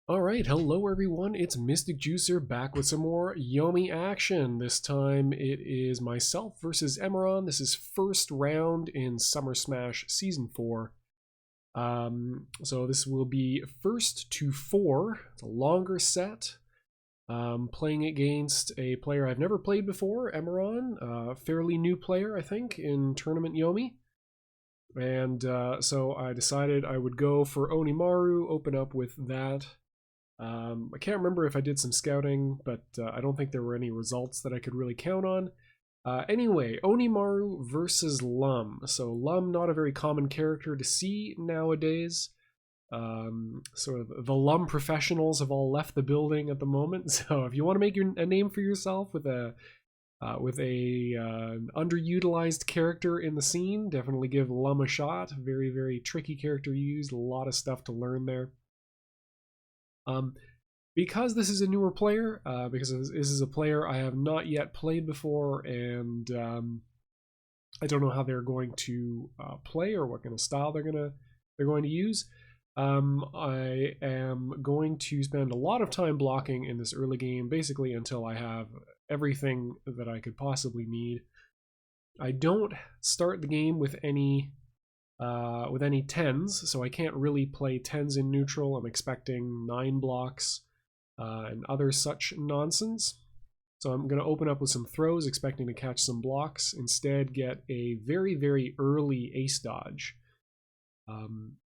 Alright, hello everyone, it's mysticjuicer back with some more Yomi action. This time it is myself versus Emaron. This is first round in Summer Smash Season 4. So this will be first to 4. It's a longer set. Playing against a player I've never played before, Emaron. Fairly new player, I think, in Tournament Yomi. And so I decided I would go for Onimaru, open up with that. I can't remember if I did some scouting, but I don't think there were any results that I could really count on. Anyway, Onimaru versus Lum. So Lum, not a very common character to see nowadays. Sort of the Lum professionals have all left the building at the moment. So if you want to make a name for yourself with a underutilized character in the scene, definitely give Lum a shot. Very, very tricky character used. A lot of stuff to learn there. Because this is a newer player, because this is a player I have not yet played before, and I don't know how they're going to play or what kind of style they're going to use. I am going to spend a lot of time blocking in this early game, basically until I have everything that I could possibly need. I don't start the game with any 10s, so I can't really play 10s in neutral. I'm expecting 9 blocks and other such nonsense. So I'm going to open up with some throws, expecting to catch some blocks. Instead, get a very, very early ace dodge,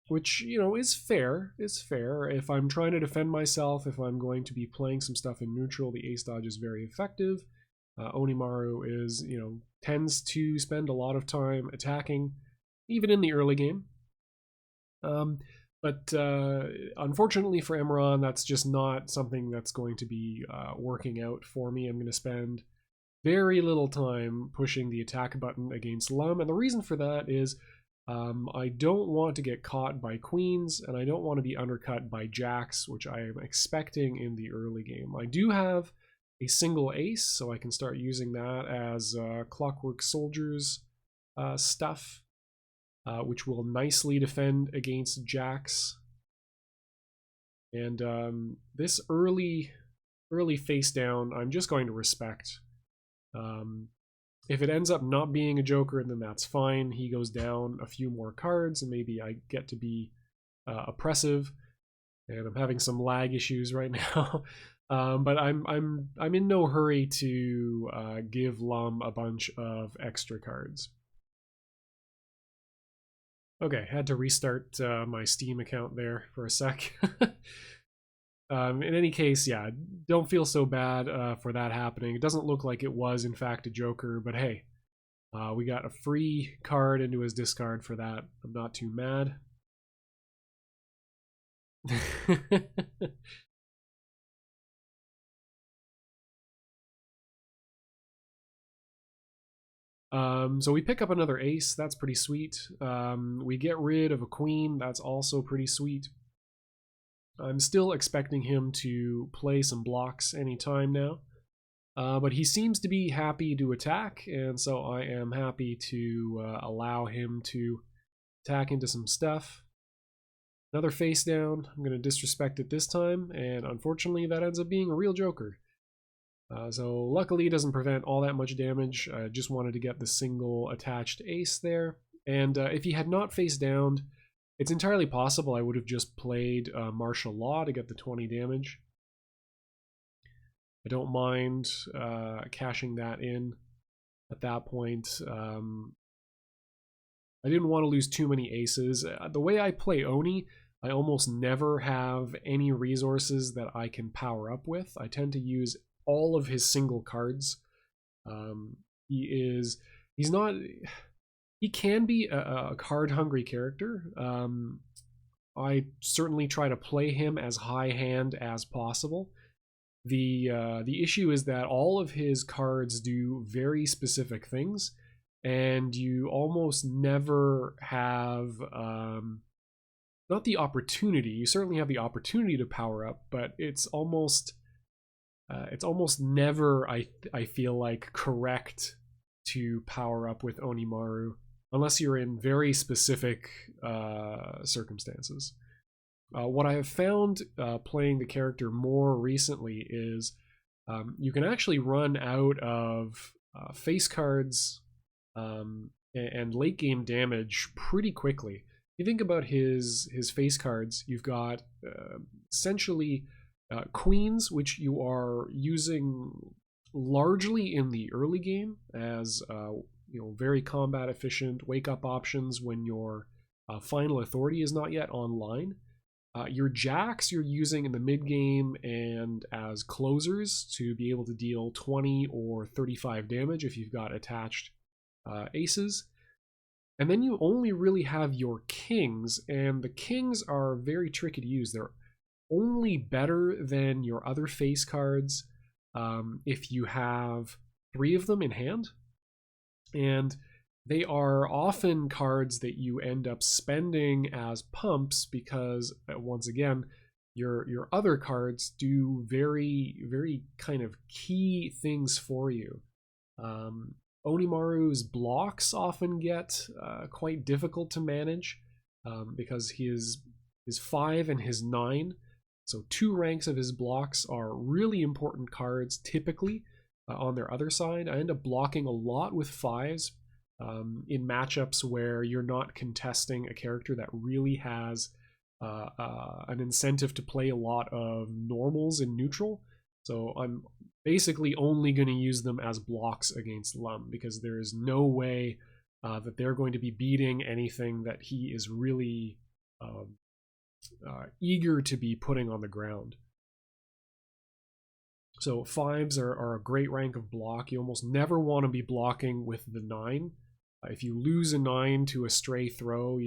which, you know, is fair. It's fair. If I'm trying to defend myself, if I'm going to be playing some stuff in neutral, the ace dodge is very effective. Onimaru is, you know, tends to spend a lot of time attacking, even in the early game. But unfortunately for Emaron, that's just not something that's going to be working out for me. I'm going to spend very little time pushing the attack button against Lum, and the reason for that is I don't want to get caught by queens, and I don't want to be undercut by jacks, which I am expecting in the early game. I do have a single ace, so I can start using that as Clockwork Soldiers stuff. Which will nicely defend against jacks. And this early face down, I'm just going to respect. If it ends up not being a joker, then that's fine. He goes down a few more cards, and maybe I get to be oppressive. And I'm having some lag issues right now. But I'm in no hurry to give Lum a bunch of extra cards. Okay, had to restart my Steam account there for a sec. In any case, yeah, don't feel so bad for that happening. It doesn't look like it was, in fact, a Joker, but hey, we got a free card into his discard for that. I'm not too mad. So we pick up another ace. That's pretty sweet. We get rid of a queen. That's also pretty sweet. I'm still expecting him to play some blocks anytime now. But he seems to be happy to attack, and so I am happy to allow him to attack into some stuff. Another face down. I'm going to disrespect it this time, and unfortunately that ends up being a real joker. So luckily it doesn't prevent all that much damage. I just wanted to get the single attached ace there. And if he had not face downed, it's entirely possible I would have just played martial law to get the 20 damage. I don't mind cashing that in at that point. I didn't want to lose too many aces. The way I play Oni, I almost never have any resources that I can power up with. I tend to use all of his single cards. He can be a card hungry character. I certainly try to play him as high hand as possible. The issue is that all of his cards do very specific things, and you almost never have not the opportunity. You certainly have the opportunity to power up, but it's almost never, I feel like, correct to power up with Onimaru unless you're in very specific circumstances. What I have found playing the character more recently is you can actually run out of face cards and late game damage pretty quickly. You think about his face cards, you've got essentially queens, which you are using largely in the early game as very combat efficient wake up options when your final authority is not yet online. Your jacks you're using in the mid game and as closers to be able to deal 20 or 35 damage if you've got attached aces. And then you only really have your kings, and the kings are very tricky to use. They're only better than your other face cards if you have 3 of them in hand. And they are often cards that you end up spending as pumps because, once again, your other cards do very, very kind of key things for you. Onimaru's blocks often get quite difficult to manage because his 5 and his 9, so 2 ranks of his blocks are really important cards typically on their other side. I end up blocking a lot with 5s in matchups where you're not contesting a character that really has an incentive to play a lot of normals in neutral. So I'm basically only going to use them as blocks against Lum because there is no way that they're going to be beating anything that he is really eager to be putting on the ground. So 5s are a great rank of block. You almost never want to be blocking with the 9. If you lose a 9 to a stray throw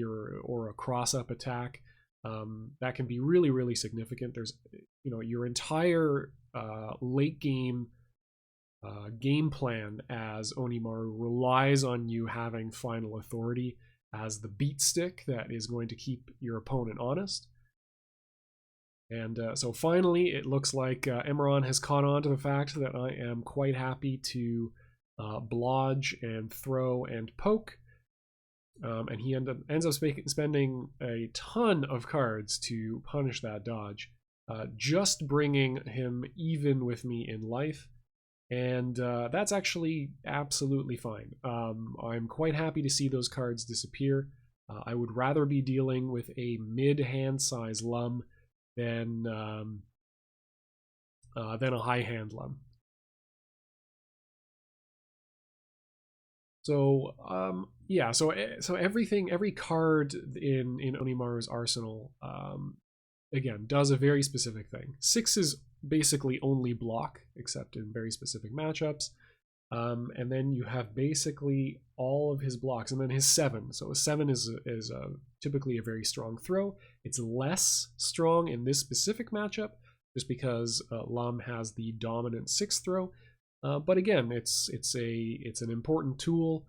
or a cross-up attack, that can be really, really significant. There's, your entire late game game plan as Onimaru relies on you having final authority as the beat stick that is going to keep your opponent honest. And so finally, it looks like Emaron has caught on to the fact that I am quite happy to blodge and throw and poke. And he ends up spending a ton of cards to punish that dodge, just bringing him even with me in life. And that's actually absolutely fine. I'm quite happy to see those cards disappear. I would rather be dealing with a mid-hand size Lum than a high-hand Lum. So yeah, so every card in Onimaru's arsenal, again, does a very specific thing. 6 is basically only block, except in very specific matchups. And then you have basically all of his blocks, and then his 7. So a 7 is typically a very strong throw. It's less strong in this specific matchup, just because Lum has the dominant 6 throw. But again, it's an important tool.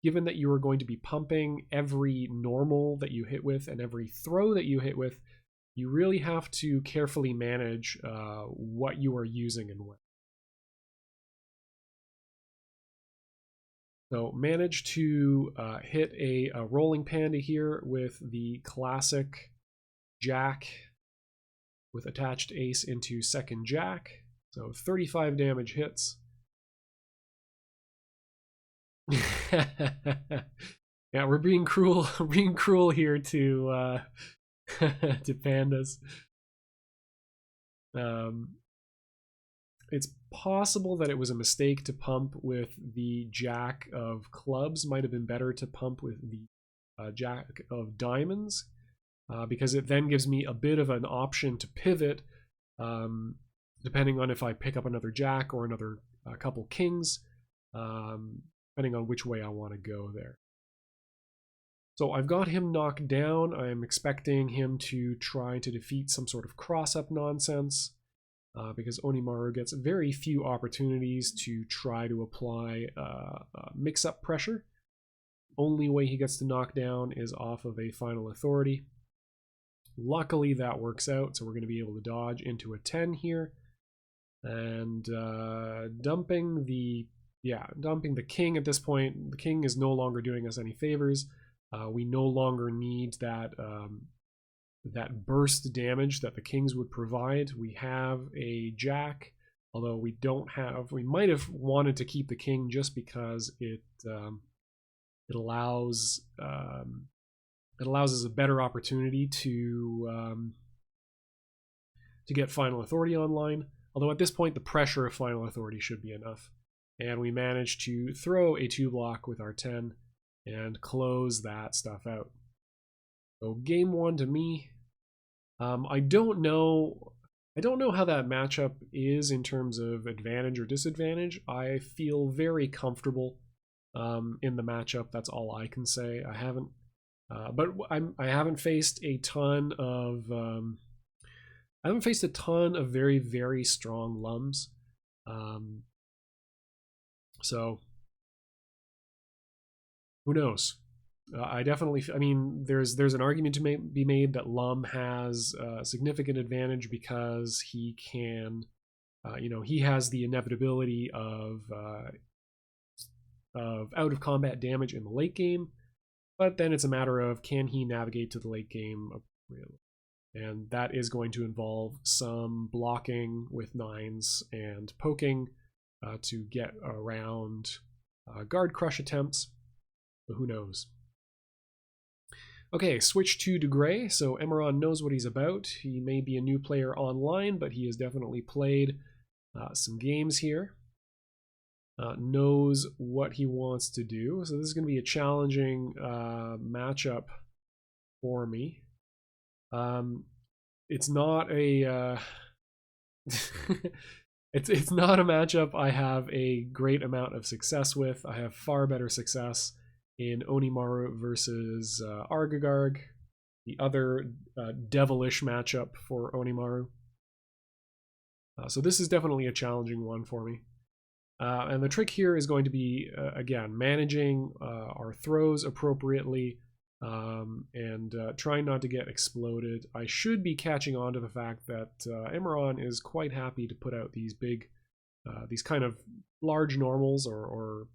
Given that you are going to be pumping every normal that you hit with and every throw that you hit with, you really have to carefully manage what you are using and when. So manage to hit a rolling panda here with the classic jack with attached ace into second jack. So 35 damage hits. Yeah, we're being cruel. We're being cruel here to to pandas. It's possible that it was a mistake to pump with the jack of clubs. Might have been better to pump with the jack of diamonds, because it then gives me a bit of an option to pivot, depending on if I pick up another jack or another couple kings, depending on which way I want to go there. So I've got him knocked down. I'm expecting him to try to defeat some sort of cross-up nonsense, because Onimaru gets very few opportunities to try to apply mix-up pressure. Only way he gets to knock down is off of a final authority. Luckily that works out, so we're going to be able to dodge into a 10 here. And dumping the king at this point. The king is no longer doing us any favors. We no longer need that that burst damage that the kings would provide. We have a jack, although we don't have. We might have wanted to keep the king just because it allows us a better opportunity to get Final Authority online. Although at this point, the pressure of Final Authority should be enough. And we managed to throw a 2-block with our 10 and close that stuff out. So game 1 to me. I don't know how that matchup is in terms of advantage or disadvantage. I feel very comfortable in the matchup. That's all I can say. I haven't, but I haven't faced a ton of very, very strong lums. So who knows? I mean, there's an argument to be made that Lum has a significant advantage because he can, he has the inevitability of out of combat damage in the late game, but then it's a matter of can he navigate to the late game appropriately, and that is going to involve some blocking with 9s and poking to get around guard crush attempts, but who knows. Okay, switch to Gray. So Emaron knows what he's about. He may be a new player online, but he has definitely played some games here. Knows what he wants to do. So this is going to be a challenging matchup for me. It's not a it's not a matchup I have a great amount of success with. I have far better success in Onimaru versus Argagarg, the other devilish matchup for Onimaru. So this is definitely a challenging one for me. And the trick here is going to be, again, managing our throws appropriately and trying not to get exploded. I should be catching on to the fact that Emaron is quite happy to put out these big, these kind of large normals, or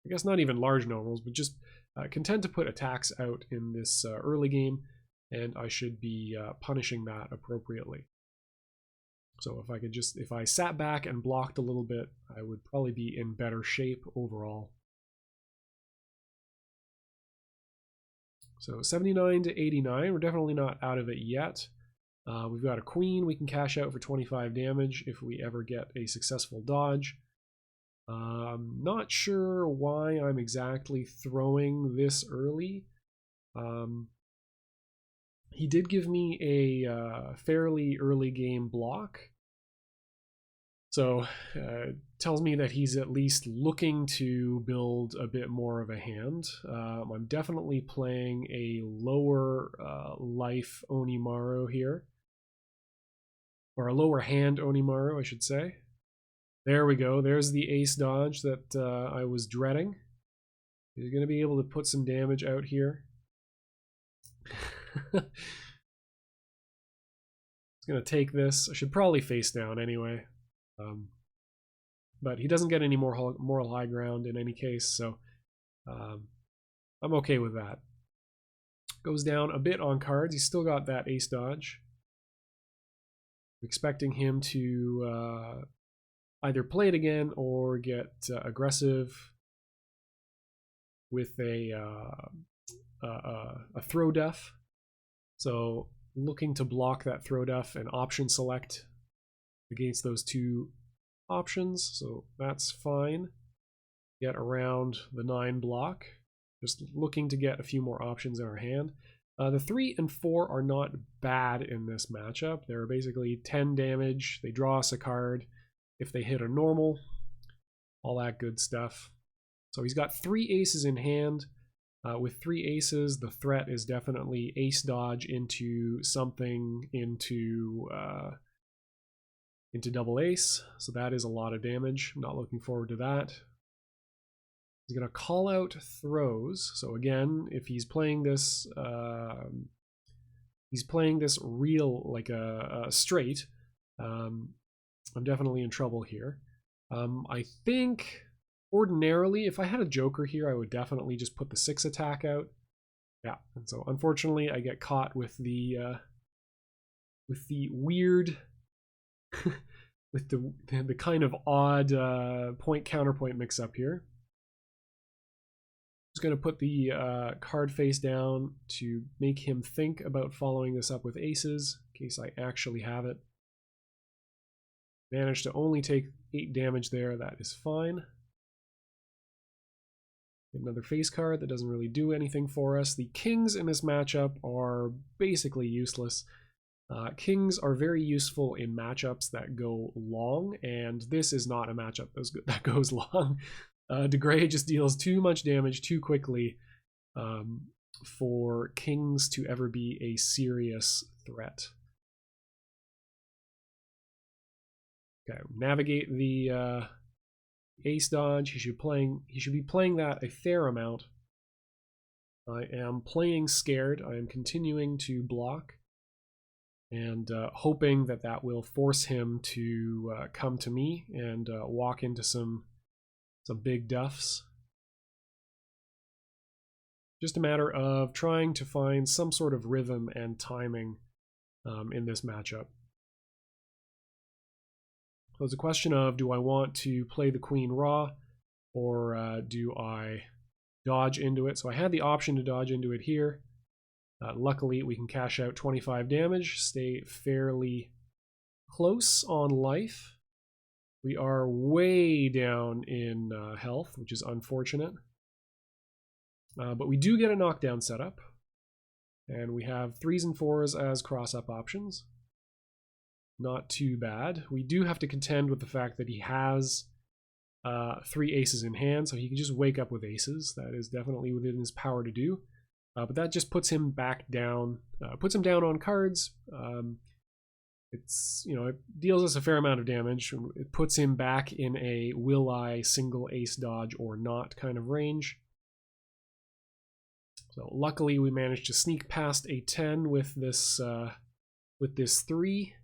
I guess not even large normals, but just content to put attacks out in this early game, and I should be punishing that appropriately. So if I sat back and blocked a little bit, I would probably be in better shape overall. So 79 to 89, we're definitely not out of it yet. We've got a queen we can cash out for 25 damage if we ever get a successful dodge. Not sure why I'm exactly throwing this early. He did give me a fairly early game block, so tells me that he's at least looking to build a bit more of a hand. I'm definitely playing a lower life Onimaru here, or a lower hand Onimaru, I should say. There we go. There's the ace dodge that I was dreading. He's going to be able to put some damage out here. He's going to take this. I should probably face down anyway. But he doesn't get any more moral high ground in any case, so I'm okay with that. Goes down a bit on cards. He's still got that ace dodge. I'm expecting him to either play it again or get aggressive with a throw def. So looking to block that throw def and option select against those two options. So that's fine. Get around the 9 block. Just looking to get a few more options in our hand. The 3 and 4 are not bad in this matchup. They're basically 10 damage. They draw us a card if they hit a normal, all that good stuff. So he's got 3 aces in hand. With 3 aces, the threat is definitely ace dodge into something into double ace. So that is a lot of damage. I'm not looking forward to that. He's going to call out throws. So again, if he's playing this, real like a straight. I'm definitely in trouble here. I think ordinarily, if I had a joker here, I would definitely just put the 6 attack out. Yeah, and so unfortunately, I get caught with the with the weird, with the kind of odd point counterpoint mix up here. Just going to put the card face down to make him think about following this up with aces, in case I actually have it. Managed to only take 8 damage there, that is fine. Another face card that doesn't really do anything for us. The kings in this matchup are basically useless. Kings are very useful in matchups that go long, and this is not a matchup that goes long. De Grey just deals too much damage too quickly for kings to ever be a serious threat. Okay, navigate the ace dodge. He should be playing that a fair amount. I am playing scared. I am continuing to block and hoping that that will force him to come to me and walk into some big duffs. Just a matter of trying to find some sort of rhythm and timing in this matchup. So it's a question of, do I want to play the queen raw, or do I dodge into it? So I had the option to dodge into it here. Luckily, we can cash out 25 damage, stay fairly close on life. We are way down in health, which is unfortunate. But we do get a knockdown setup. And we have 3s and 4s as cross-up options. Not too bad. We do have to contend with the fact that he has 3 aces in hand, so he can just wake up with aces. That is definitely within his power to do. But that just puts him back down, puts him down on cards. It's, it deals us a fair amount of damage. It puts him back in a will I single ace dodge or not kind of range. So luckily we managed to sneak past a 10 with this 3.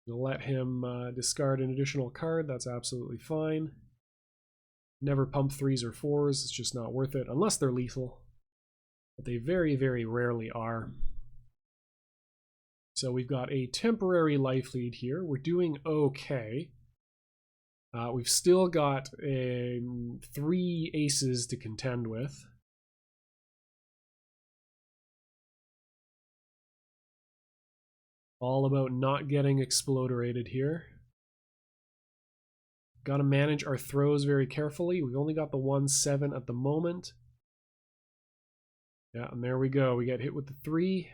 We'll let him discard an additional card. That's absolutely fine. Never pump 3s or 4s. It's just not worth it unless they're lethal. But they very, very rarely are. So we've got a temporary life lead here. We're doing okay. We've still got 3 aces to contend with. All about not getting exploderated here. Got to manage our throws very carefully. We've only got the 1-7 at the moment. Yeah, and there we go. We get hit with the 3.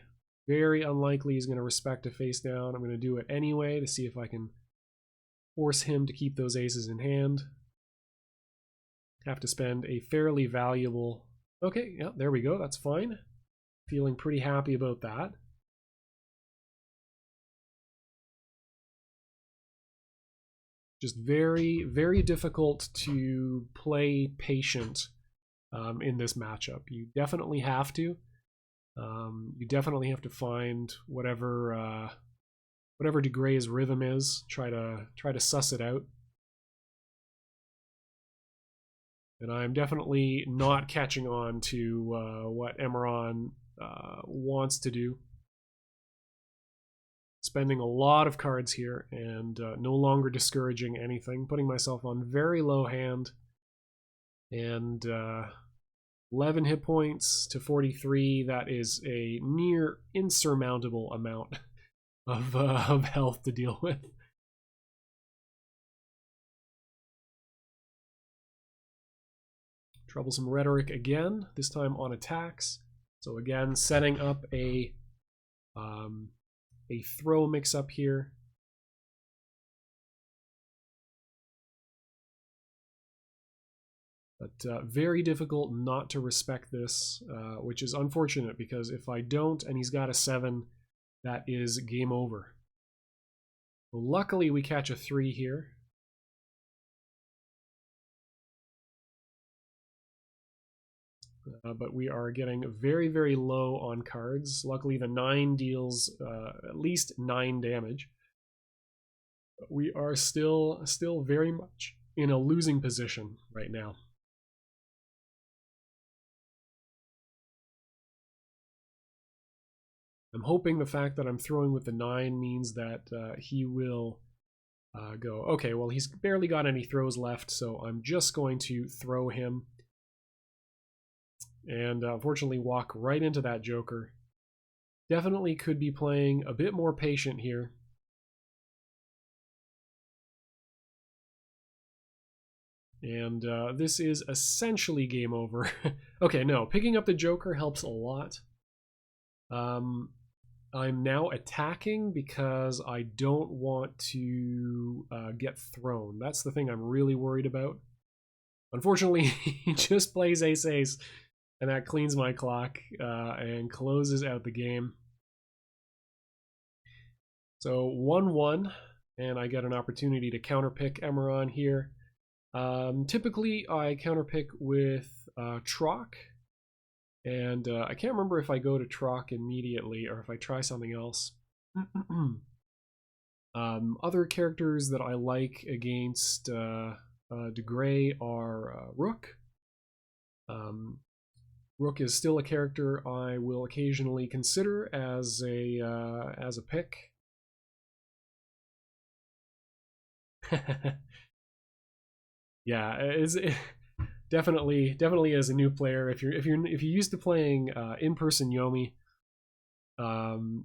Very unlikely he's going to respect a face down. I'm going to do it anyway to see if I can force him to keep those aces in hand. Have to spend a fairly valuable... Okay, yeah, there we go. That's fine. Feeling pretty happy about that. Just very, very difficult to play patient in this matchup. You definitely have to. You definitely have to find whatever De Grey's rhythm is. Try to suss it out. And I'm definitely not catching on to what Emaron wants to do. Spending a lot of cards here and no longer discouraging anything. Putting myself on very low hand. And 11 hit points to 43. That is a near insurmountable amount of health to deal with. Troublesome Rhetoric again, this time on attacks. So again, setting up a throw mix-up here. But very difficult not to respect this, which is unfortunate because if I don't and he's got a 7, that is game over. Well, luckily we catch a 3 here. But we are getting very, very low on cards. Luckily the 9 deals at least 9 damage. But we are still very much in a losing position right now. I'm hoping the fact that I'm throwing with the 9 means that he will go, okay, well, he's barely got any throws left, so I'm just going to throw him. And unfortunately walk right into that joker. Definitely could be playing a bit more patient here. And this is essentially game over. Okay, no, picking up the joker helps a lot. I'm now attacking because I don't want to get thrown. That's the thing I'm really worried about. Unfortunately, he just plays ace-ace, and that cleans my clock and closes out the game. So 1-1, and I get an opportunity to counterpick Emaron here. Typically, I counterpick with Troc, and I can't remember if I go to Troc immediately or if I try something else. Other characters that I like against De Grey are Rook. Rook is still a character I will occasionally consider as a pick. Yeah, definitely as a new player, if you're used to playing in-person Yomi,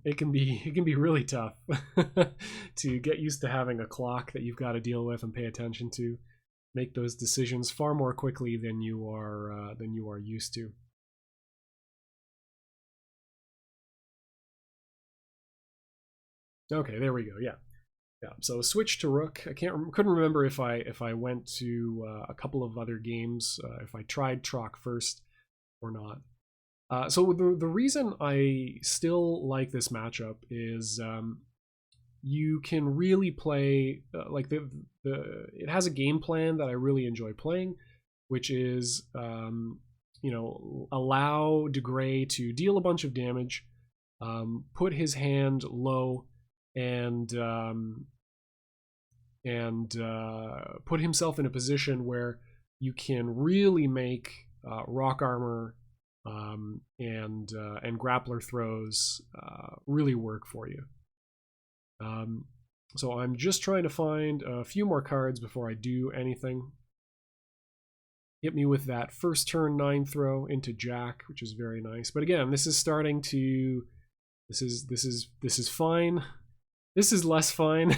it can be really tough to get used to having a clock that you've got to deal with and pay attention to, make those decisions far more quickly than you are used to. Okay, there we go. Yeah. Yeah, so switch to Rook. Couldn't remember if I went to a couple of other games, if I tried Troc first or not. So the reason I still like this matchup is you can really play like it has a game plan that I really enjoy playing, which is allow De Grey to deal a bunch of damage, put his hand low, and put himself in a position where you can really make rock armor and grappler throws really work for you. So I'm just trying to find a few more cards before I do anything. Hit me with that first turn 9 throw into Jack, which is very nice. But again, this is starting to. This is fine. This is less fine.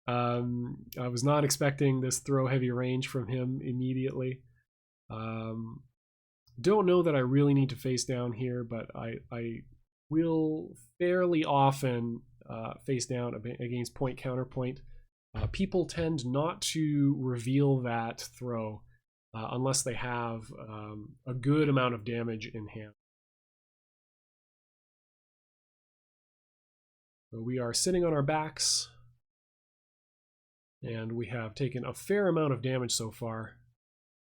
I was not expecting this throw heavy range from him immediately. Don't know that I really need to face down here, but I will fairly often face down against point counterpoint. People tend not to reveal that throw unless they have a good amount of damage in hand. So we are sitting on our backs, and we have taken a fair amount of damage so far.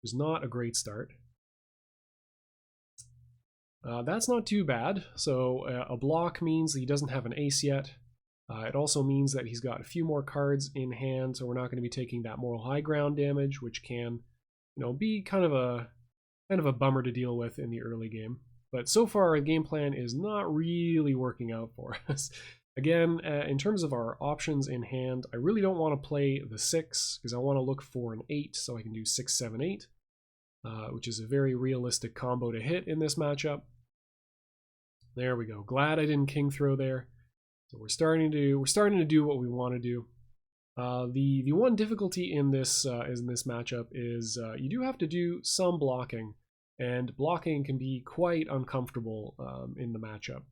It's not a great start. That's not too bad. So a block means that he doesn't have an ace yet. It also means that he's got a few more cards in hand, so we're not going to be taking that moral high ground damage, which can, be kind of a bummer to deal with in the early game. But so far, our game plan is not really working out for us. Again, in terms of our options in hand, I really don't want to play the 6 because I want to look for an 8 so I can do 6, 7, 8, which is a very realistic combo to hit in this matchup. There we go. Glad I didn't king throw there. So we're starting to do what we want to do. The one difficulty in this matchup is you do have to do some blocking, and blocking can be quite uncomfortable in the matchup.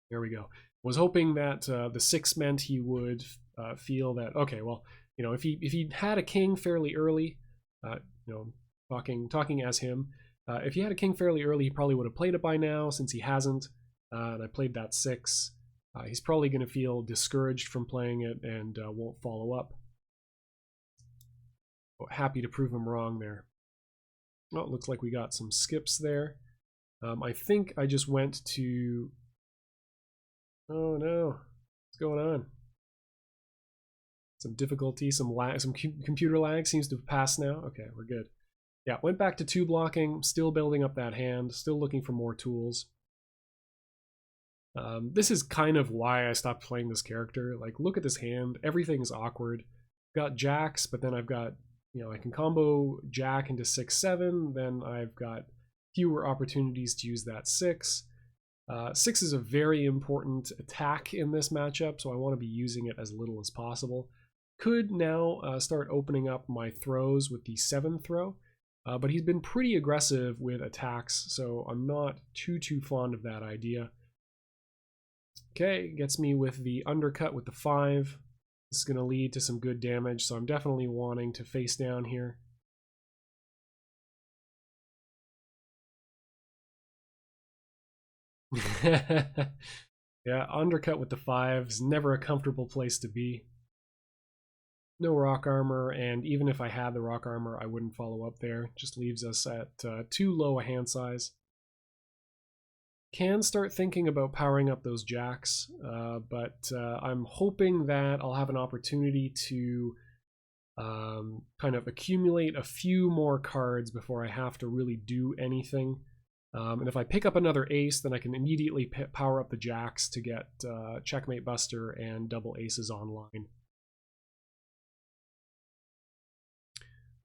There we go. Was hoping that the 6 meant he would feel that, okay, well, if he had a king fairly early, talking as him, if he had a king fairly early, he probably would have played it by now. Since he hasn't, and I played that 6, he's probably going to feel discouraged from playing it and won't follow up. Happy to prove him wrong there. Oh, it looks like we got some skips there. I think I just went to... Oh no, what's going on? Some difficulty, some lag, some computer lag seems to have passed now. Okay, we're good. Yeah, went back to 2 blocking, still building up that hand, still looking for more tools. This is kind of why I stopped playing this character. Like, look at this hand. Everything is awkward. Got jacks, but then I've got, I can combo jack into 6-7. Then I've got fewer opportunities to use that 6. 6 is a very important attack in this matchup, so I want to be using it as little as possible. Could now start opening up my throws with the 7 throw, but he's been pretty aggressive with attacks, so I'm not too fond of that idea. Okay, gets me with the undercut with the 5. This is going to lead to some good damage, so I'm definitely wanting to face down here. Yeah, undercut with the 5 is never a comfortable place to be. No rock armor, and even if I had the rock armor, I wouldn't follow up there. Just leaves us at too low a hand size. Can start thinking about powering up those jacks, but I'm hoping that I'll have an opportunity to kind of accumulate a few more cards before I have to really do anything. And if I pick up another ace, then I can immediately power up the jacks to get Checkmate Buster and double aces online.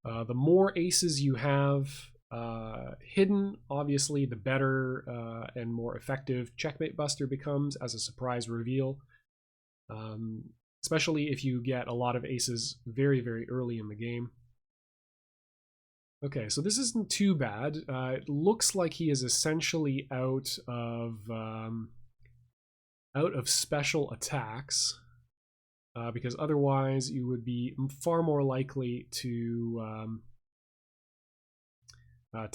The more aces you have hidden, obviously, the better and more effective Checkmate Buster becomes as a surprise reveal, especially if you get a lot of aces very early in the game. Okay, so this isn't too bad. It looks like he is essentially out of special attacks, because otherwise you would be far more likely to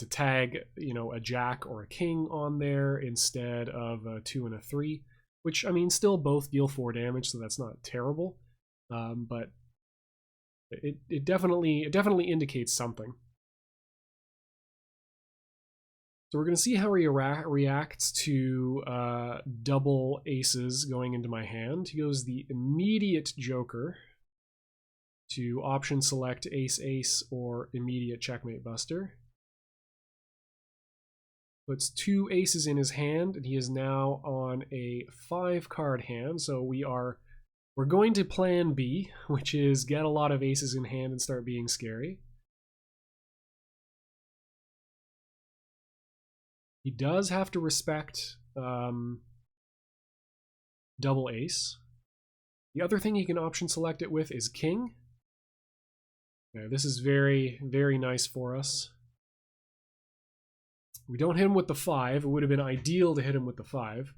tag, a jack or a king on there instead of a 2 and a 3, which, I mean, still both deal 4 damage, so that's not terrible, but it definitely indicates something. So we're going to see how he reacts to double aces going into my hand. He goes the immediate Joker to option select ace or immediate Checkmate Buster. Puts 2 aces in his hand, and he is now on a 5-card hand. So we're going to plan B, which is get a lot of aces in hand and start being scary. He does have to respect double ace. The other thing he can option select it with is king. Okay, this is very nice for us. We don't hit him with the 5. It would have been ideal to hit him with the 5.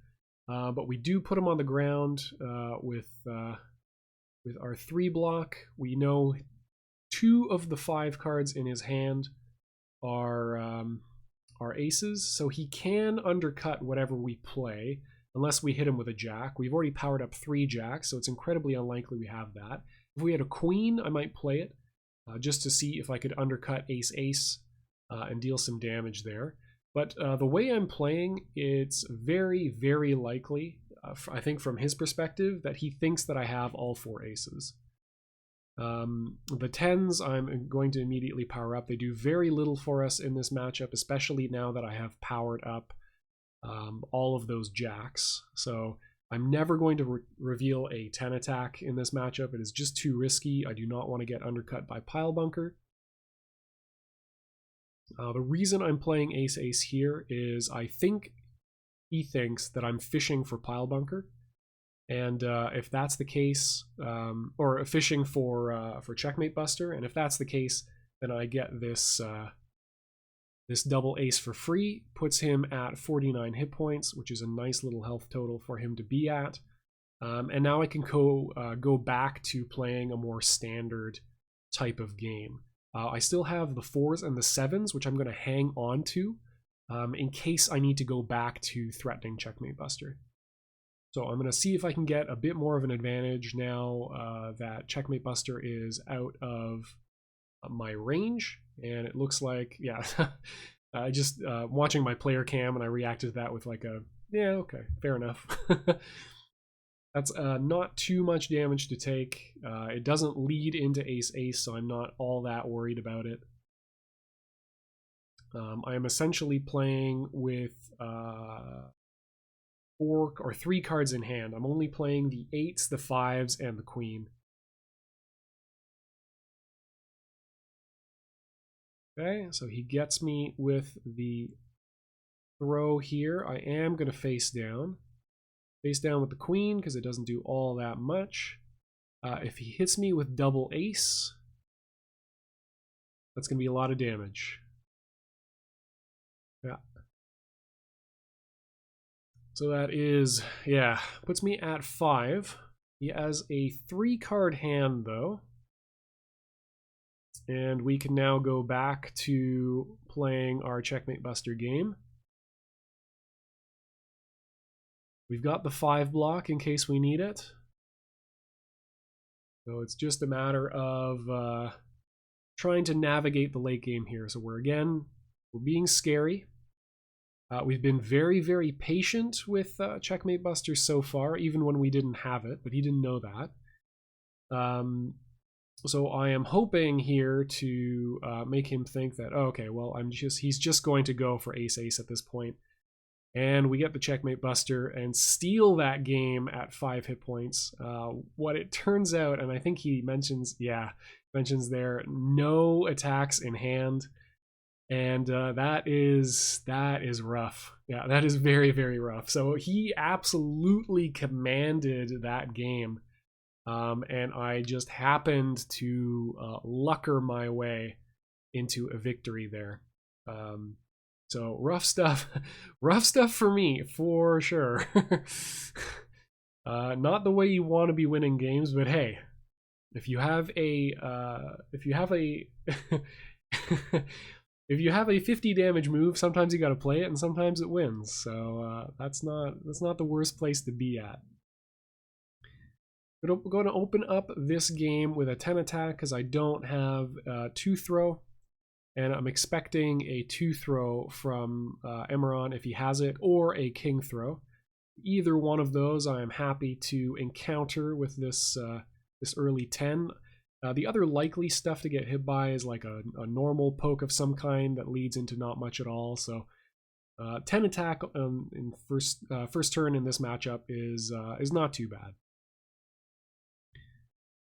But we do put him on the ground with our 3 block. We know 2 of the 5 cards in his hand are aces, so he can undercut whatever we play unless we hit him with a jack. We've already powered up 3 jacks, so it's incredibly unlikely we have that. If we had a queen, I might play it just to see if I could undercut ace and deal some damage there. But the way I'm playing, it's very likely, I think from his perspective, that he thinks that I have all 4 aces. The 10s I'm going to immediately power up. They do very little for us in this matchup, especially now that I have powered up all of those jacks. So I'm never going to reveal a 10 attack in this matchup. It is just too risky. I do not want to get undercut by Pile Bunker. The reason I'm playing ace here is I think he thinks that I'm fishing for Pile Bunker. And if that's the case, or fishing for Checkmate Buster, and if that's the case, then I get this this double ace for free, puts him at 49 hit points, which is a nice little health total for him to be at. And now I can go back to playing a more standard type of game. I still have the 4s and the 7s, which I'm going to hang on to in case I need to go back to threatening Checkmate Buster. So I'm going to see if I can get a bit more of an advantage now that Checkmate Buster is out of my range. And it looks like, yeah, I just watching my player cam and I reacted to that with like a, yeah, okay, fair enough. That's not too much damage to take. It doesn't lead into ace, so I'm not all that worried about it. I am essentially playing with 4 or 3 cards in hand. I'm only playing the 8s, the 5s, and the queen. Okay, so he gets me with the throw here. I am going to face down. Face down with the queen because it doesn't do all that much. If he hits me with double ace, that's going to be a lot of damage. Yeah. So that is, yeah, puts me at 5. He has a 3-card hand, though. And we can now go back to playing our Checkmate Buster game. We've got the 5 block in case we need it. So it's just a matter of trying to navigate the late game here. So we're being scary. We've been very, very patient with Checkmate Buster so far, even when we didn't have it, but he didn't know that. So I am hoping here to make him think that, oh, okay, well, he's just going to go for ace-ace at this point. And we get the Checkmate Buster and steal that game at 5 hit points. What it turns out, and I think he mentions there, no attacks in hand. And that is rough. Yeah, that is very, very rough. So he absolutely commanded that game. And I just happened to lucker my way into a victory there. So rough stuff for me, for sure. Not the way you want to be winning games, but hey, if you have a if you have a 50 damage move, sometimes you got to play it, and sometimes it wins. So that's not the worst place to be at. We're going to open up this game with a 10 attack because I don't have 2 throw. And I'm expecting a 2 throw from Emaron if he has it, or a king throw. Either one of those I am happy to encounter with this early 10. The other likely stuff to get hit by is like a normal poke of some kind that leads into not much at all. So 10 attack in first turn in this matchup is not too bad.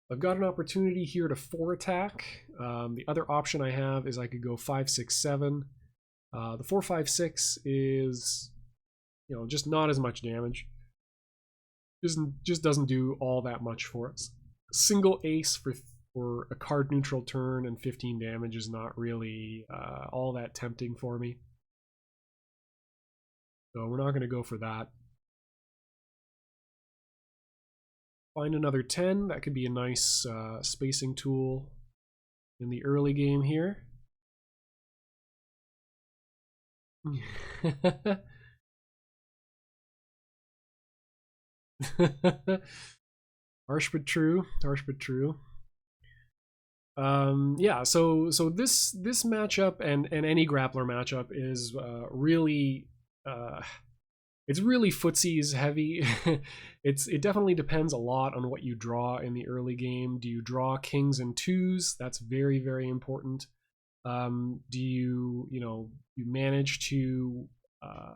I've got an opportunity here to 4 attack. The other option I have is I could go 5, 6, 7. The 4, 5, 6 is, just not as much damage. Just doesn't do all that much for us. Single ace for a card neutral turn and 15 damage is not really all that tempting for me. So we're not going to go for that. Find another 10. That could be a nice spacing tool in the early game here. Harsh but true. Harsh but true. Yeah. So this matchup and any grappler matchup is really. It's really footsies heavy. It definitely depends a lot on what you draw in the early game. Do you draw kings and 2s? That's very, very important. Do you manage to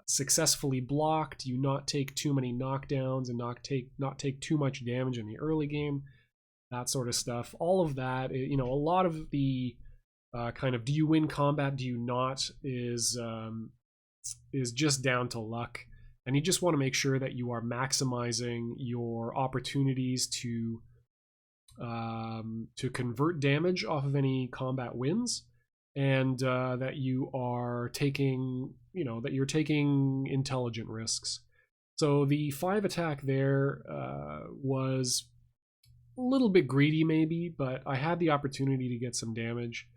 successfully block? Do you not take too many knockdowns and not take too much damage in the early game? That sort of stuff. All of that, a lot of the kind of do you win combat, do you not is just down to luck. And you just want to make sure that you are maximizing your opportunities to convert damage off of any combat wins, and that you are taking, you're taking intelligent risks. So the 5 attack there was a little bit greedy maybe, but I had the opportunity to get some damage.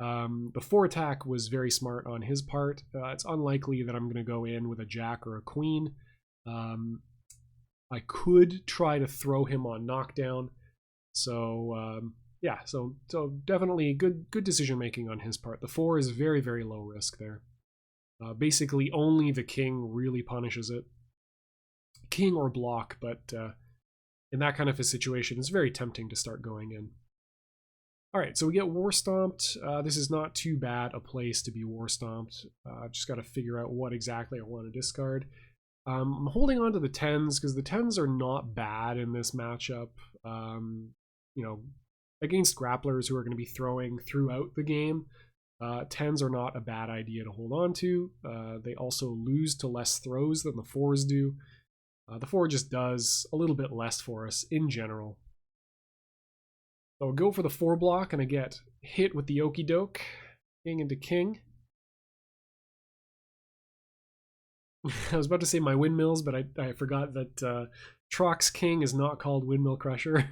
The 4 attack was very smart on his part. It's unlikely that I'm going to go in with a jack or a queen. I could try to throw him on knockdown. So yeah, so definitely good decision making on his part. The 4 is very, very low risk there. Basically, only the king really punishes it. King or block, but in that kind of a situation, it's very tempting to start going in. All right, so we get War Stomped. This is not too bad a place to be War Stomped. Just got to figure out what exactly I want to discard. I'm holding on to the 10s because the 10s are not bad in this matchup. You know, against grapplers who are going to be throwing throughout the game, 10s are not a bad idea to hold on to. They also lose to less throws than the 4s do. The 4 just does a little bit less for us in general. So I'll go for the 4 block and I get hit with the Okie Doke, king into king. I was about to say my windmills, but I forgot that Trox King is not called Windmill Crusher.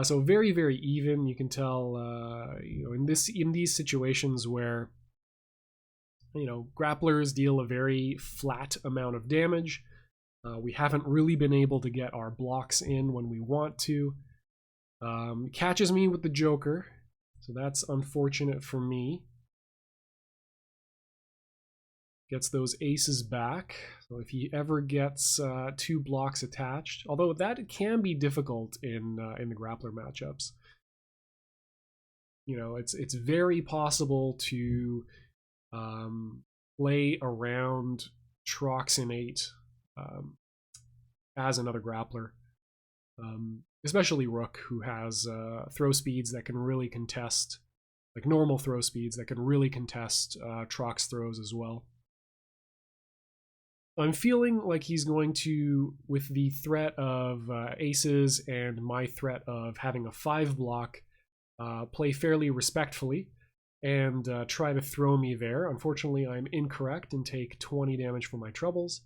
So very, very even. You can tell, you know, in these situations where, you know, grapplers deal a very flat amount of damage. We haven't really been able to get our blocks in when we want to. Catches me with the Joker, so that's unfortunate for me. Gets those aces back, so if he ever gets 2 blocks attached, although that can be difficult in the grappler matchups. You know, it's very possible to play around Trox in 8 as another grappler, especially Rook, who has throw speeds that can really contest, like normal throw speeds that can really contest Trox throws as well. I'm feeling like he's going to, with the threat of aces and my threat of having a 5 block, play fairly respectfully and try to throw me there. Unfortunately, I'm incorrect and take 20 damage for my troubles.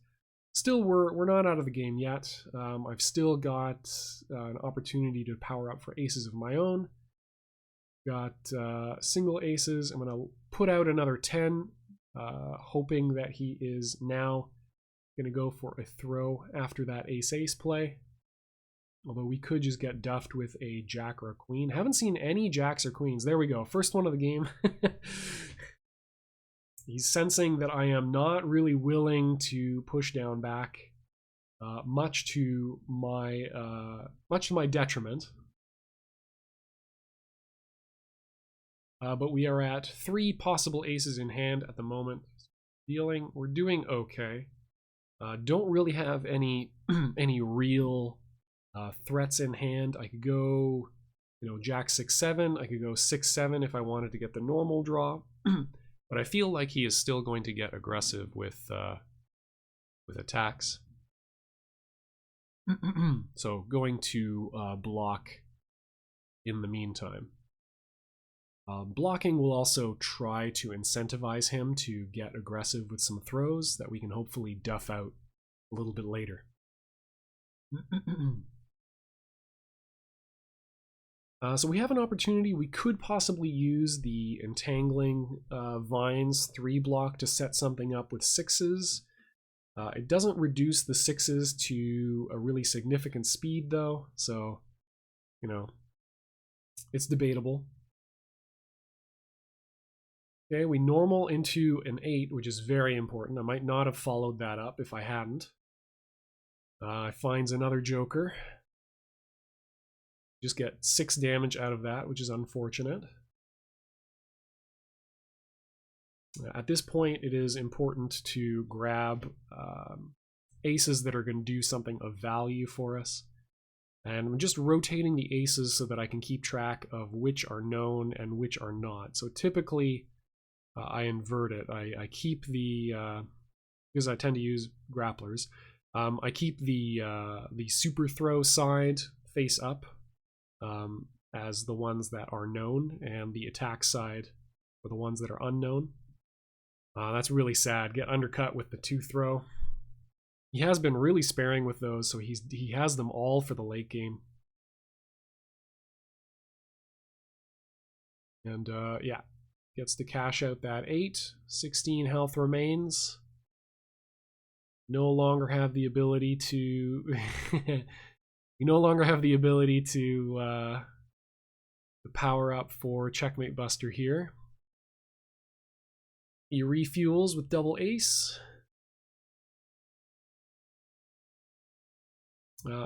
Still, we're not out of the game yet. I've still got an opportunity to power up for aces of my own. Got single aces. I'm going to put out another 10, hoping that he is now going to go for a throw after that ace-ace play. Although we could just get duffed with a jack or a queen. Haven't seen any jacks or queens. There we go. First one of the game. He's sensing that I am not really willing to push down back, much to my detriment. But we are at 3 possible aces in hand at the moment. We're doing okay. Don't really have any any real threats in hand. I could go, you know, Jack 6-7. I could go 6-7 if I wanted to get the normal draw. But I feel like he is still going to get aggressive with attacks. So going to block in the meantime. Blocking will also try to incentivize him to get aggressive with some throws that we can hopefully duff out a little bit later. So we have an opportunity. We could possibly use the Entangling Vines 3 block to set something up with 6s. It doesn't reduce the 6s to a really significant speed though, so, you know, it's debatable. Okay, we normal into an 8, which is very important. I might not have followed that up if I hadn't. Finds another Joker. Just get 6 damage out of that, which is unfortunate. At this point, it is important to grab aces that are going to do something of value for us. And I'm just rotating the aces so that I can keep track of which are known and which are not. So typically, I invert it. I keep the, because I tend to use grapplers, I keep the super throw side face up as the ones that are known, and the attack side for the ones that are unknown. That's really sad. Get undercut with the 2 throw. He has been really sparing with those, so he has them all for the late game. And yeah, gets to cash out that 8. 16 health remains. No longer have the ability to you no longer have the ability to power up for Checkmate Buster here. He refuels with double ace.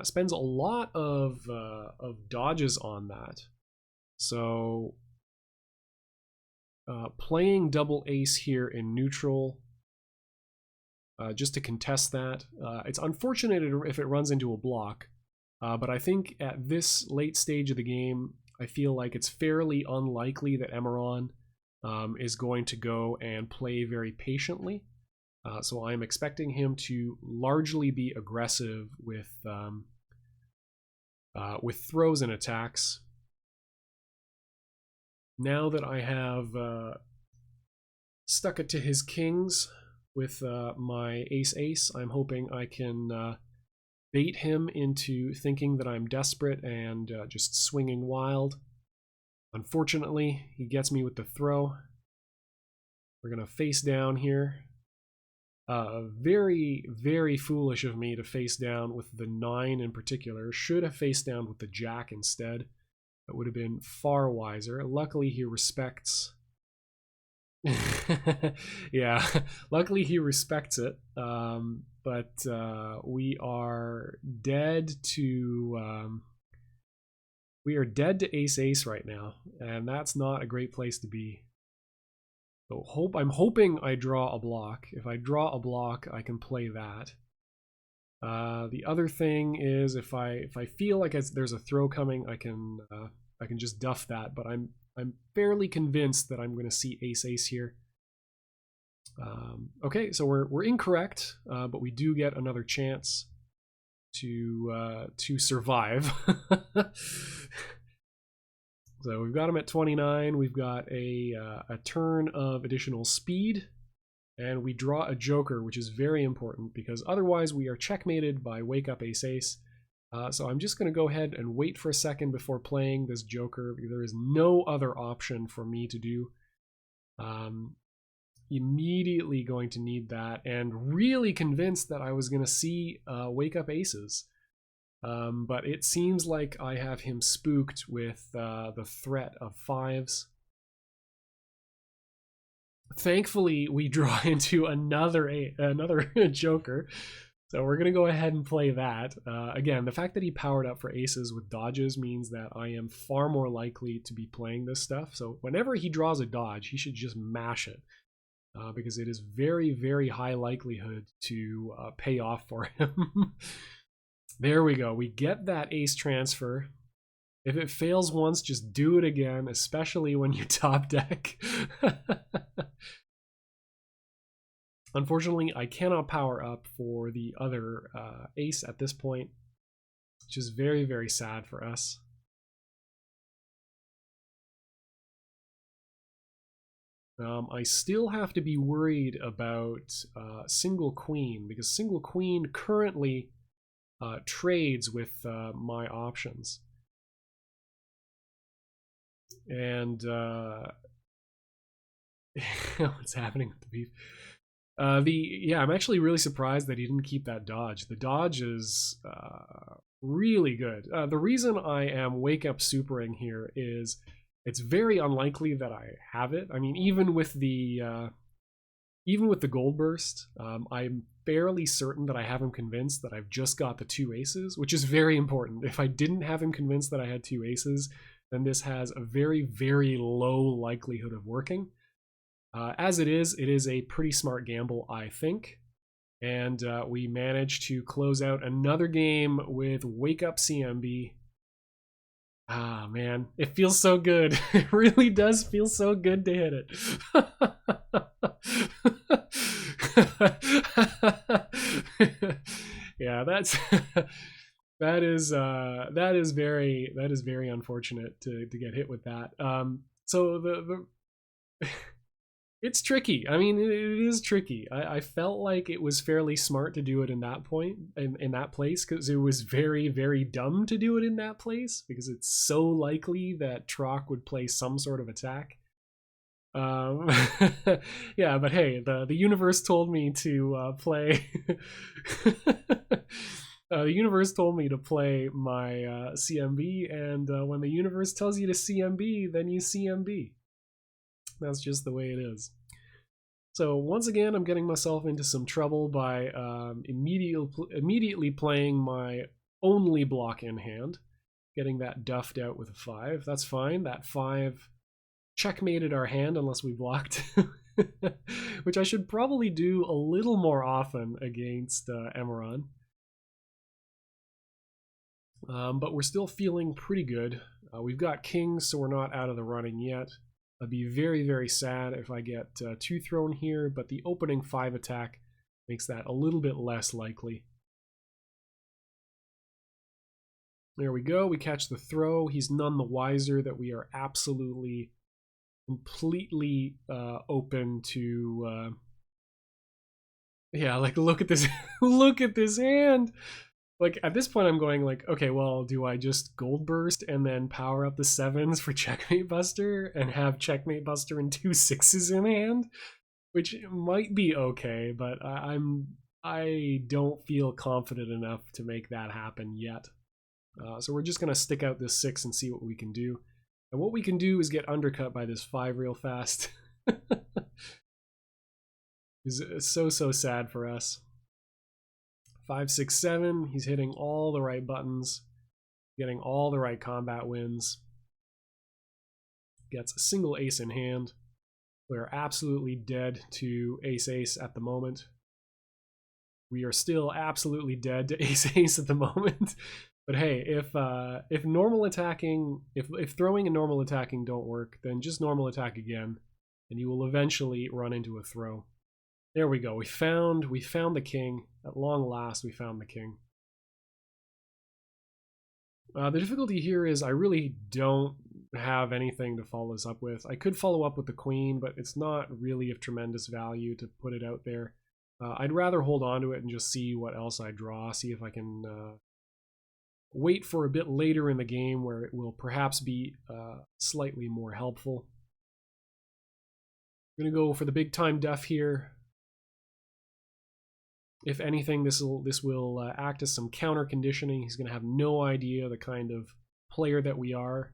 Spends a lot of dodges on that. So playing double ace here in neutral, just to contest that. It's unfortunate if it runs into a block, but I think at this late stage of the game, I feel like it's fairly unlikely that Emaron is going to go and play very patiently. So I'm expecting him to largely be aggressive with throws and attacks. Now that I have stuck it to his kings with my ace-ace, I'm hoping I can bait him into thinking that I'm desperate and just swinging wild. Unfortunately, he gets me with the throw. We're going to face down here. Very, very foolish of me to face down with the 9 in particular. Should have faced down with the jack instead. That would have been far wiser. Luckily, he respects... yeah, luckily he respects it. But we are dead to... we are dead to ace-ace right now, and that's not a great place to be. So I'm hoping I draw a block. If I draw a block, I can play that. The other thing is if I feel like there's a throw coming, I can just duff that. But I'm fairly convinced that I'm going to see ace-ace here. Okay, so we're incorrect, but we do get another chance to survive. So we've got him at 29. We've got a turn of additional speed, and we draw a joker, which is very important because otherwise we are checkmated by wake up ace-ace. So I'm just going to go ahead and wait for a second before playing this joker. There is no other option for me to do. Immediately going to need that, and really convinced that I was going to see wake up aces. But it seems like I have him spooked with the threat of 5s. Thankfully, we draw into another joker, so we're going to go ahead and play that. Again, the fact that he powered up for aces with dodges means that I am far more likely to be playing this stuff. So whenever he draws a dodge, he should just mash it, because it is very, very high likelihood to pay off for him. There we go. We get that ace transfer. If it fails once, just do it again, especially when you top deck. Unfortunately, I cannot power up for the other ace at this point, which is very, very sad for us. I still have to be worried about single queen, because single queen currently trades with my options. And what's happening with the beef? Yeah, I'm actually really surprised that he didn't keep that dodge. The dodge is really good. The reason I am wake up supering here is it's very unlikely that I have it. I mean, even with the gold burst, I'm fairly certain that I have him convinced that I've just got the 2 aces, which is very important. If I didn't have him convinced that I had 2 aces, then this has a very, very low likelihood of working. As it is a pretty smart gamble, I think. And we managed to close out another game with Wake Up CMB. Ah, man, it feels so good. It really does feel so good to hit it. Yeah, that is very unfortunate to get hit with that. So it's tricky. I mean, it is tricky. I felt like it was fairly smart to do it in that point, in that place, because it was very, very dumb to do it in that place, because it's so likely that Trock would play some sort of attack. Yeah, but hey, the universe told me to play. The universe told me to play my CMB, and when the universe tells you to CMB, then you CMB. That's just the way it is. So once again, I'm getting myself into some trouble by immediately playing my only block in hand. Getting that duffed out with a 5. That's fine. That 5 checkmated our hand unless we blocked. Which I should probably do a little more often against Emaron. But we're still feeling pretty good. We've got kings, so we're not out of the running yet. I'd be very, very sad if I get 2 thrown here, but the opening 5 attack makes that a little bit less likely. There we go. We catch the throw. He's none the wiser that we are absolutely, completely open to... yeah, like, look at this. Look at this hand. Like, at this point, I'm going like, okay, well, do I just Gold Burst and then power up the 7s for Checkmate Buster and have Checkmate Buster and 2 6s in hand? Which might be okay, but I don't feel confident enough to make that happen yet. So we're just going to stick out this 6 and see what we can do. And what we can do is get undercut by this 5 real fast. It's so sad for us. 5, 6, 7. He's hitting all the right buttons, getting all the right combat wins. Gets a single ace in hand. We're absolutely dead to ace at the moment. We are still absolutely dead to ace at the moment. But hey, if normal attacking, if throwing and normal attacking don't work, then just normal attack again, and you will eventually run into a throw. There we go. We found the king. At long last, we found the king. The difficulty here is I really don't have anything to follow this up with. I could follow up with the queen, but it's not really of tremendous value to put it out there. I'd rather hold on to it and just see what else I draw, see if I can wait for a bit later in the game where it will perhaps be slightly more helpful. I'm going to go for the big time def here. If anything, this will act as some counter conditioning. He's going to have no idea the kind of player that we are.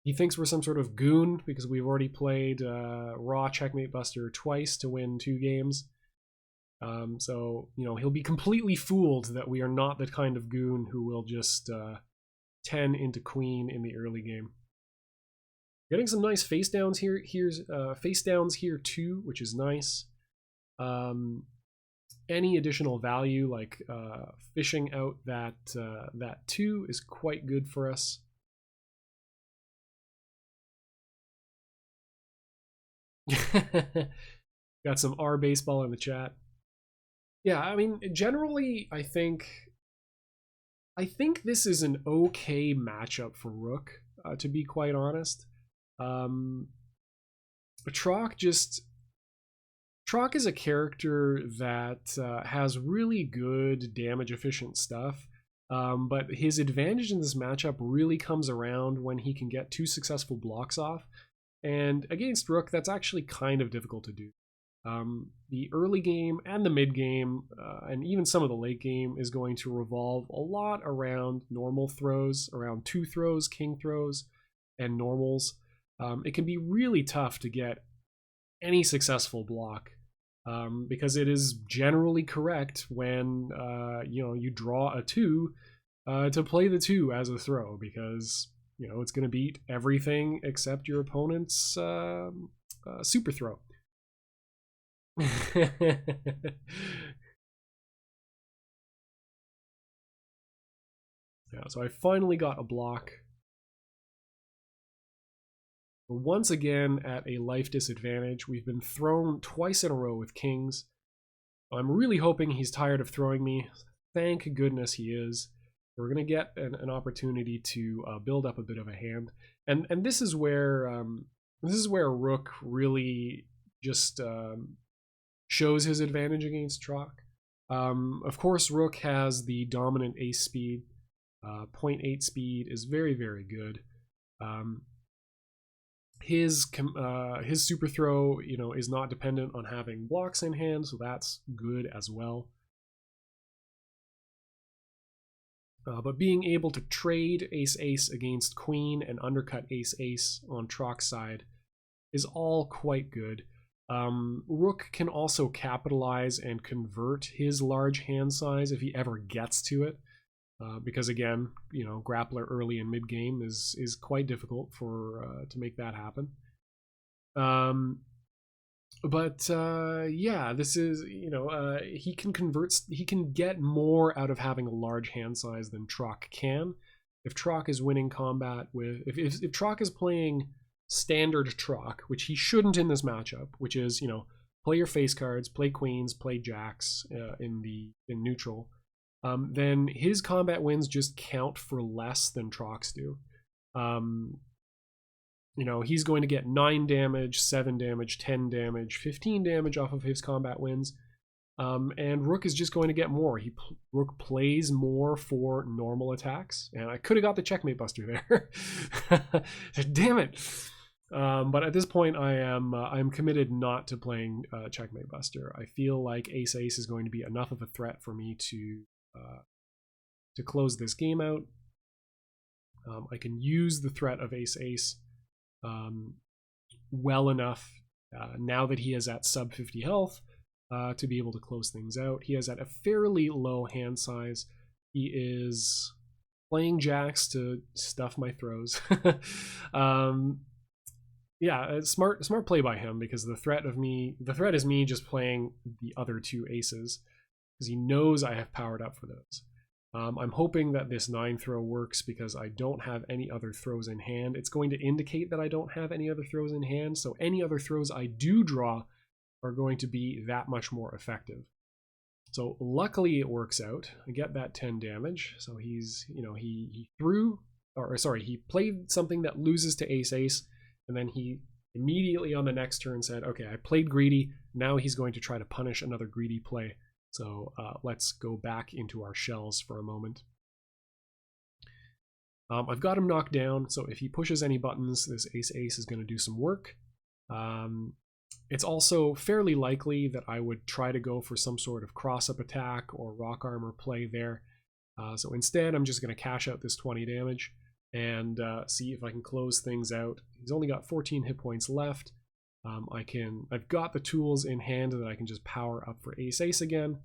He thinks we're some sort of goon because we've already played Raw Checkmate Buster twice to win 2 games. So, you know, he'll be completely fooled that we are not the kind of goon who will just 10 into queen in the early game. Getting some nice face downs here. Here's face downs here too, which is nice. Any additional value, like fishing out that 2, is quite good for us. Got some R baseball in the chat. Yeah, I mean, generally, I think this is an okay matchup for Rook, to be quite honest. Trock is a character that has really good damage efficient stuff, but his advantage in this matchup really comes around when he can get 2 successful blocks off, and against Rook that's actually kind of difficult to do. The early game and the mid game, and even some of the late game, is going to revolve a lot around normal throws, around 2 throws, king throws, and normals. It can be really tough to get any successful block, because it is generally correct when you draw a 2 to play the 2 as a throw, because it's going to beat everything except your opponent's super throw. Yeah, so I finally got a block. We're once again at a life disadvantage. We've been thrown twice in a row with kings. I'm really hoping he's tired of throwing me. Thank goodness he is. We're going to get an opportunity to build up a bit of a hand. And this is where Rook really just shows his advantage against Trock. Of course, Rook has the dominant ace speed. 0.8 speed is very, very good. His super throw, is not dependent on having blocks in hand, so that's good as well. But being able to trade ace-ace against queen and undercut ace-ace on Trock's side is all quite good. Rook can also capitalize and convert his large hand size if he ever gets to it. because again, you know, grappler early and mid game is quite difficult for to make that happen. But yeah, this is, you know, he can get more out of having a large hand size than Trock can. If Trock is winning combat with, if Trock is playing standard Trock, which he shouldn't in this matchup, which is, you know, play your face cards, play queens, play jacks in neutral, then his combat wins just count for less than Trock's do. You know, he's going to get 9 damage, 7 damage, 10 damage, 15 damage off of his combat wins. And Rook is just going to get more. Rook plays more for normal attacks. And I could have got the Checkmate Buster there. Damn it. But at this point, I'm committed not to playing Checkmate Buster. I feel like Ace Ace is going to be enough of a threat for me to close this game out. I can use the threat of Ace Ace well enough now that he is at sub 50 health to be able to close things out. He is at a fairly low hand size. He is playing jacks to stuff my throws. Yeah, smart play by him, because the threat is me just playing the other 2 aces, because he knows I have powered up for those. I'm hoping that this 9 throw works because I don't have any other throws in hand. It's going to indicate that I don't have any other throws in hand, so any other throws I do draw are going to be that much more effective. So luckily it works out. I get that 10 damage. So he's, you know, he played something that loses to Ace Ace, and then he immediately on the next turn said, okay, I played greedy, now he's going to try to punish another greedy play. So let's go back into our shells for a moment. I've got him knocked down, so if he pushes any buttons, this Ace Ace is going to do some work. It's also fairly likely that I would try to go for some sort of cross-up attack or rock armor play there. So instead, I'm just going to cash out this 20 damage and see if I can close things out. He's only got 14 hit points left. I've got the tools in hand that I can just power up for Ace Ace again.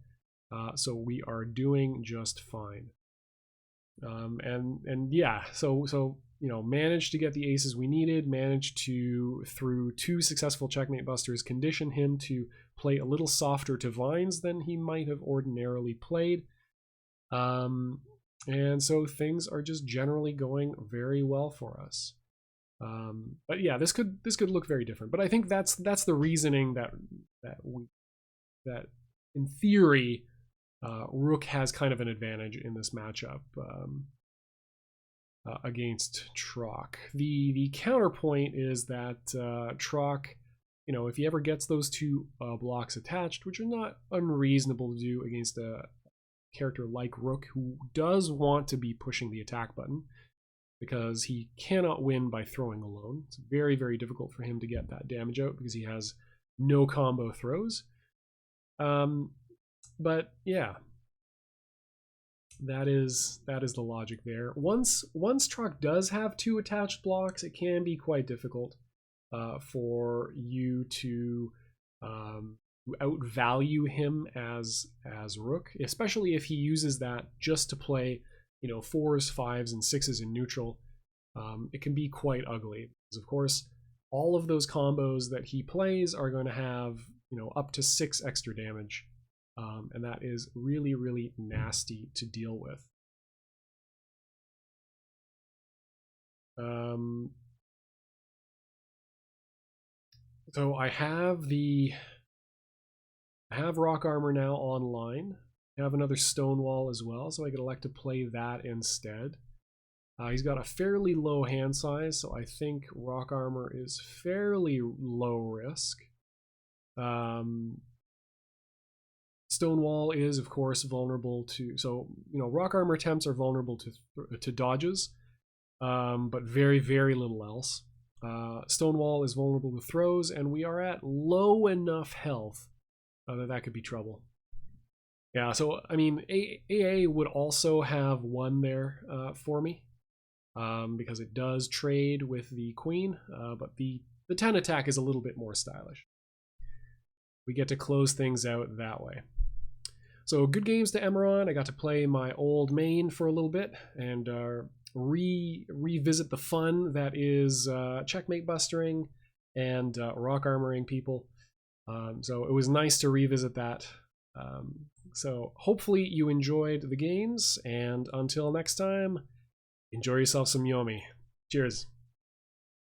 So we are doing just fine. And yeah, so you know, managed to get the aces we needed, managed to, through 2 successful Checkmate Busters, condition him to play a little softer to vines than he might have ordinarily played. And so things are just generally going very well for us. But yeah, this could look very different. But I think that's the reasoning that in theory, Rook has kind of an advantage in this matchup against Trock. The counterpoint is that Trock, you know, if he ever gets those 2 blocks attached, which are not unreasonable to do against a character like Rook, who does want to be pushing the attack button, because he cannot win by throwing alone. It's very, very difficult for him to get that damage out because he has no combo throws. But yeah, that is the logic there. Once Trock does have 2 attached blocks, it can be quite difficult for you to outvalue him as Rook, especially if he uses that just to play, you know, 4s, 5s, and 6s in neutral. It can be quite ugly, because of course all of those combos that he plays are going to have, you know, up to 6 extra damage, and that is really, really nasty to deal with. So I have rock armor now online. I have another Stonewall as well, so I could elect to play that instead. He's got a fairly low hand size, so I think rock armor is fairly low risk. Stonewall is, of course, vulnerable to, so, you know, rock armor attempts are vulnerable to dodges, but very, very little else. Stonewall is vulnerable to throws, and we are at low enough health that could be trouble. Yeah, so I mean, AA would also have 1 there for me, because it does trade with the queen, but the 10 attack is a little bit more stylish. We get to close things out that way. So good games to Emaron. I got to play my old main for a little bit and revisit the fun that is checkmate bustering and rock armoring people. So it was nice to revisit that. So hopefully you enjoyed the games, and until next time, enjoy yourself some Yomi. Cheers.